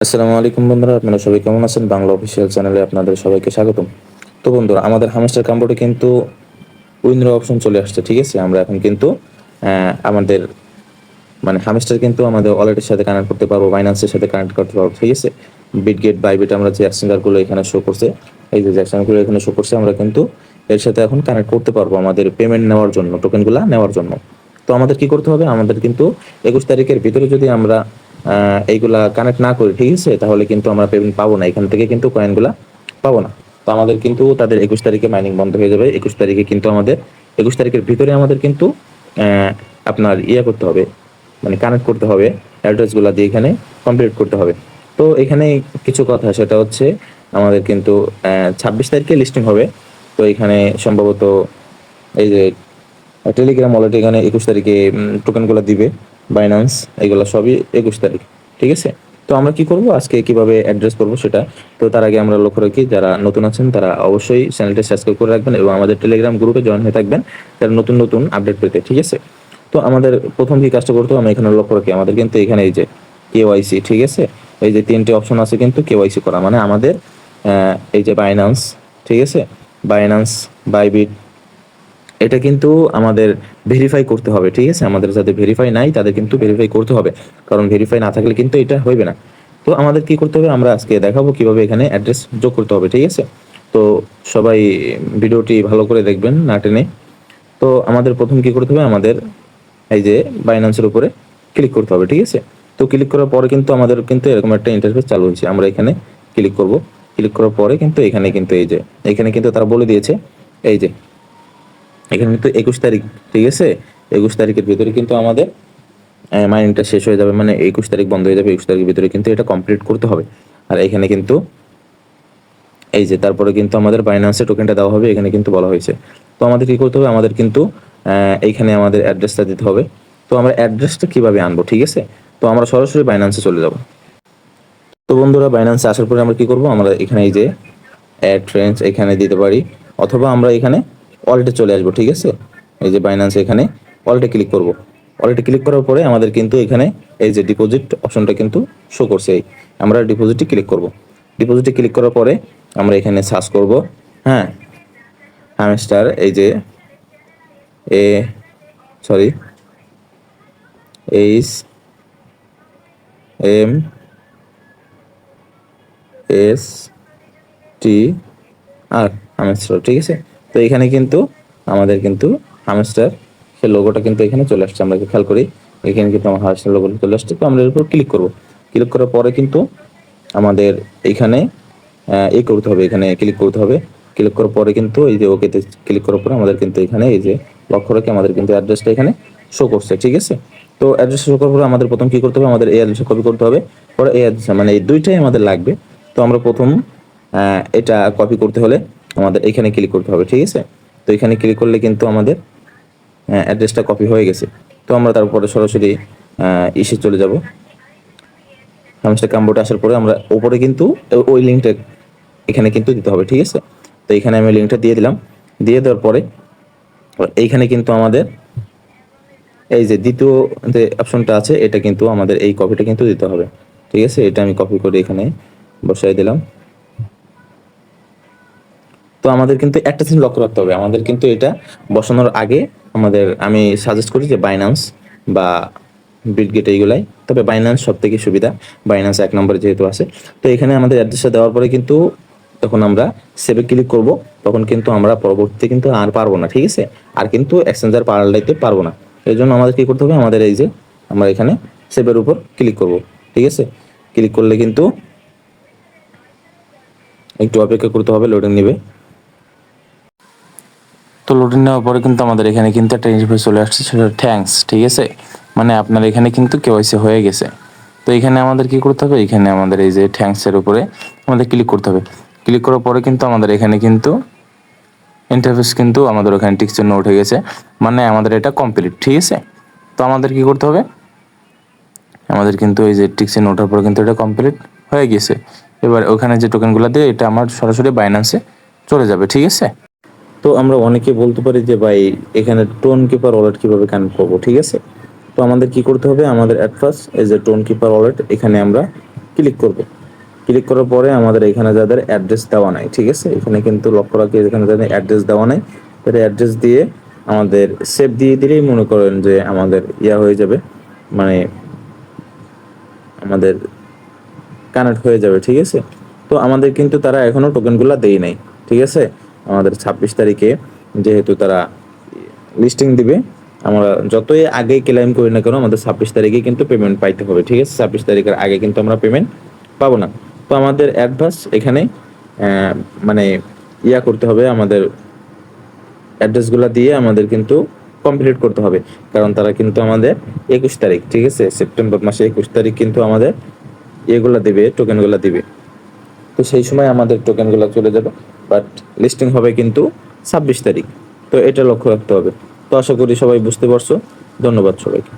আসসালামু আলাইকুম বন্ধুরা, আপনারা সবাই কেমন আছেন? বাংলা অফিসিয়াল চ্যানেলে আপনাদের সবাইকে স্বাগতম। তো বন্ধুরা, আমাদের হামস্টার কাম্বোর্ডে কিন্তু উইন্ডো অপশন চলে আসছে, ঠিক আছে? আমরা এখন কিন্তু আমাদের হামস্টার কিন্তু আমাদের ওয়ালেটের সাথে কানেক্ট করতে পারবো, বাইন্যান্সের সাথে কানেক্ট করতে পারবো, ঠিক আছে? বিটগেট, বাইবিট আমরা যে এক্সচেঞ্জারগুলো এখানে শো করছে, এই যে এক্সচেঞ্জারগুলো এখানে শো করছে, আমরা কিন্তু এর সাথে এখন কানেক্ট করতে পারবো আমাদের পেমেন্ট নেওয়ার জন্য, টোকেনগুলো নেওয়ার জন্য। তো আমাদের কি করতে হবে? আমাদের কিন্তু 21 তারিখের ভিতরে যদি আমরা এইগুলা কানেক্ট না করি, ঠিক আছে, তাহলে কিন্তু আমরা পেমেন্ট পাবো না, এখান থেকে কিন্তু কয়েনগুলা পাবো না। তো আমাদের কিন্তু তাদের 21 তারিখে মাইনিং বন্ধ হয়ে যাবে। 21 তারিখে কিন্তু আমাদের 21 তারিখের ভিতরে আমাদের কিন্তু আপনার করতে হবে, কানেক্ট করতে হবে, অ্যাড্রেসগুলো দিয়ে এখানে কমপ্লিট করতে হবে। তো এখানে কিছু কথা, সেটা হচ্ছে আমাদের কিন্তু 26 তারিখে লিস্টিং হবে। তো এখানে সম্ভবত এই যে টেলিগ্রাম ওয়ালেট এখানে 21 তারিখে টোকেনগুলো দিবে, বাইন্যান্স, এগুলো সবই 21 তারিখ, ঠিক আছে? তো আমরা কি করব, আজকে কিভাবে অ্যাড্রেস করব সেটা। তো তার আগে আমরা লক্ষ্য রাখি, যারা নতুন আছেন তারা অবশ্যই চ্যানেলটি সাবস্ক্রাইব করে রাখবেন এবং আমাদের টেলিগ্রাম গ্রুপে জয়েন হয়ে থাকবেন তারা নতুন নতুন আপডেট পেতে, ঠিক আছে? তো আমাদের প্রথম কি কাজটা করতে হবে, আমি এখানে লক্ষ্য রাখি, আমাদের কিন্তু এখানে এই যে কেওয়াইসি, ঠিক আছে, এই যে তিনটে অপশন আছে কিন্তু কেওয়াইসি করা, মানে আমাদের এই যে বাইন্যান্স, ঠিক আছে, বাইন্যান্স, বাইবিট, এটা কিন্তু আমাদের ভেরিফাই করতে হবে, ঠিক আছে? আমাদের যাদের ভেরিফাই নাই তাদের কিন্তু ভেরিফাই করতে হবে, কারণ ভেরিফাই না থাকলে কিন্তু এটা হইবে না। তো আমাদের কি করতে হবে, আমরা আজকে দেখাবো কিভাবে এখানে অ্যাড্রেস যোগ করতে হবে, ঠিক আছে? তো সবাই ভিডিওটি ভালো করে দেখবেন, না টেনে। তো আমাদের প্রথম কি করতে হবে, আমাদের এই যে বাইন্যান্সের উপরে ক্লিক করতে হবে, ঠিক আছে? তো ক্লিক করার পরে কিন্তু আমাদের কিন্তু এরকম একটা ইন্টারফেস চালু হয়েছে, আমরা এখানে ক্লিক করব। ক্লিক করার পরে কিন্তু এখানে কিন্তু এই যে এখানে কিন্তু তারা বলে দিয়েছে, এই যে এখানে কিন্তু 21 তারিখ, ঠিক আছে, 21 তারিখের ভিতরে কিন্তু আমাদের মাইনিংটা শেষ হয়ে যাবে, মানে 21 তারিখ বন্ধ হয়ে যাবে, 21 তারিখের ভিতরে কিন্তু এটা কমপ্লিট করতে হবে। আর এখানে কিন্তু এই যে তারপরে কিন্তু আমাদের বাইন্যান্সের টোকেনটা দেওয়া হবে, এখানে কিন্তু বলা হয়েছে। তো আমাদের কি করতে হবে, আমাদের কিন্তু এইখানে আমাদের অ্যাড্রেসটা দিতে হবে। তো আমরা অ্যাড্রেসটা কিভাবে আনবো, ঠিক আছে? তো আমরা সরাসরি বাইন্যান্সে চলে যাব। তো বন্ধুরা, বাইন্যান্সে আসার পরে আমরা কি করব, আমরা এখানে এই যে অ্যাড ফ্রেন্ডস এখানে দিতে পারি, অথবা আমরা এখানে ওয়ালেটে চলে আসবো, ঠিক আছে? এই যে বাইন্যান্স, এখানে ওয়ালেটে ক্লিক করব। ওয়ালেটে ক্লিক করার পরে আমাদের কিন্তু এখানে এই যে ডিপোজিট অপশনটা কিন্তু শো করছে, আমরা ডিপোজিটে ক্লিক করব। ডিপোজিটে ক্লিক করার পরে আমরা এখানে সার্চ করব, হ্যাঁ, হ্যামস্টার, এই যে এ sorry H M S T R hamster, ঠিক আছে? তো এখানে কিন্তু আমাদের কিন্তু হামস্টার সে লোগোটা কিন্তু এখানে চলে আসছে, আমরা খেয়াল করি, এখানে কিন্তু আমার হামস্টার লোগোটা চলে আসছে। তো আমরা এর উপর ক্লিক করব। ক্লিক করার পরে কিন্তু আমাদের এইখানে এই করতে হবে, এখানে ক্লিক করতে হবে। ক্লিক করার পরে কিন্তু এই যে ওকেতে ক্লিক করার পরে আমাদের কিন্তু এখানে এই যে লক্ষ্য রেখে আমাদের কিন্তু অ্যাড্রেসটা এখানে শো করছে, ঠিক আছে? তো অ্যাড্রেস শো করার পরে আমাদের প্রথম কি করতে হবে, আমাদের এই অ্যাড্রেসে কপি করতে হবে, পরে এই অ্যাড্রেস, মানে এই দুইটাই আমাদের লাগবে। তো আমরা প্রথম এটা কপি করতে হলে আমাদের এখানে ক্লিক করতে হবে, ঠিক আছে? তো এখানে ক্লিক করলে কিন্তু আমাদের অ্যাড্রেসটা কপি হয়ে গেছে। তো আমরা তারপরে সরাসরি ইসে চলে যাব, হামস্টার কাম্বোর্ডে আসার পরে আমরা উপরে কিন্তু ওই লিঙ্কটা এখানে কিন্তু দিতে হবে, ঠিক আছে? তো এখানে আমি লিঙ্কটা দিয়ে দিলাম। দিয়ে দেওয়ার পরে এইখানে কিন্তু আমাদের এই যে দ্বিতীয় যে অপশনটা আছে, এটা কিন্তু আমাদের এই কপিটা কিন্তু দিতে হবে, ঠিক আছে? এটা আমি কপি করে এখানে বসাই দিলাম। তো আমাদের কিন্তু একটা জিনিস লক্ষ্য রাখতে হবে, আমাদের কিন্তু এটা বসানোর আগে আমি সাজেস্ট করি যে বাইন্যান্স বা বিটগেট এইগুলাই, তবে বাইন্যান্স সব থেকে সুবিধা, বাইন্যান্স 1 নম্বরে যেহেতু আছে। তো এখানে আমাদের অ্যাড্রেসটা দেওয়ার পরে কিন্তু তখন আমরা সেভে ক্লিক করব, তখন কিন্তু আমরা পরবর্তীতে কিন্তু আর পারবো না, ঠিক আছে? আর কিন্তু এক্সচেঞ্জার পাল্টাইতে পারবো না। এই জন্য আমাদের কি করতে হবে, আমাদের এই যে আমরা এখানে সেভের উপর ক্লিক করব, ঠিক আছে? ক্লিক করলে কিন্তু একটু অপেক্ষা করতে হবে, লোডিং নেবে। তো লোডিং নেওয়ার পরে কিন্তু আমাদের এখানে কিন্তু একটা ইন্টারফেস চলে আসছে, সেটা থ্যাঙ্কস, ঠিক আছে? মানে আপনার এখানে কিন্তু কেওয়াইসি হয়ে গেছে। তো এখানে আমাদের কি করতে হবে, এখানে আমাদের এই যে থ্যাঙ্কসের উপরে আমাদের ক্লিক করতে হবে। ক্লিক করার পরে কিন্তু আমাদের এখানে কিন্তু ইন্টারফেস কিন্তু আমাদের ওখানে টিক চিহ্ন উঠে গেছে, মানে আমাদের এটা কমপ্লিট, ঠিক আছে? তো আমাদের কি করতে হবে, আমাদের কিন্তু এই যে টিক চিহ্ন ওঠার পরে কিন্তু এটা কমপ্লিট হয়ে গেছে। এবার ওখানে যে টোকেনগুলো দিয়ে এটা আমার সরাসরি বাইন্যান্সে চলে যাবে, ঠিক আছে? তো আমরা অনেকে বলতে পারি যে ভাই এখানে টোন কিপার ওয়ালেট কিভাবে কানেক্ট করবো, ঠিক আছে? তো আমাদের কি করতে হবে, আমাদের অ্যাট ফার্স্ট এই যে টোন কিপার ওয়ালেট এখানে আমরা ক্লিক করব। ক্লিক করার পরে আমাদের এখানে যাদের অ্যাড্রেস দেওয়া নাই, ঠিক আছে, এখানে কিন্তু লক্ষ্য রাখি এখানে যাদের অ্যাড্রেস দেওয়া নাই, তাদের অ্যাড্রেস দিয়ে আমাদের সেভ দিয়ে দিলেই মনে করেন যে আমাদের হয়ে যাবে, মানে আমাদের কানেক্ট হয়ে যাবে, ঠিক আছে। তো আমাদের কিন্তু তারা এখনো টোকেনগুলো দেয় নাই, ঠিক আছে। আমাদের 26 তারিখে যেহেতু তারা লিস্টিং দিবে, আমরা যতই আগে ক্লেম করি না কেন আমাদের 26 তারিখে কিন্তু পেমেন্ট পাইতে হবে, ঠিক আছে। 26 তারিখের আগে কিন্তু আমরা পেমেন্ট পাবো না। তো আমাদের অ্যাডভান্স এখানে মানে করতে হবে, আমাদের অ্যাড্রেসগুলো দিয়ে আমাদের কিন্তু কমপ্লিট করতে হবে, কারণ তারা কিন্তু আমাদের 21 তারিখ, ঠিক আছে, সেপ্টেম্বর মাসে 21 তারিখ কিন্তু আমাদের এগুলা দিবে, টোকেনগুলো দিবে। তো সেই সময় আমাদের টোকেনগুলো চলে যাবে, বাট লিস্টিং হবে কিন্তু 26 তারিখ। তো এটা লক্ষ্য রাখতে হবে। তো আশা করি সবাই বুঝতে পারছো। ধন্যবাদ সবাইকে।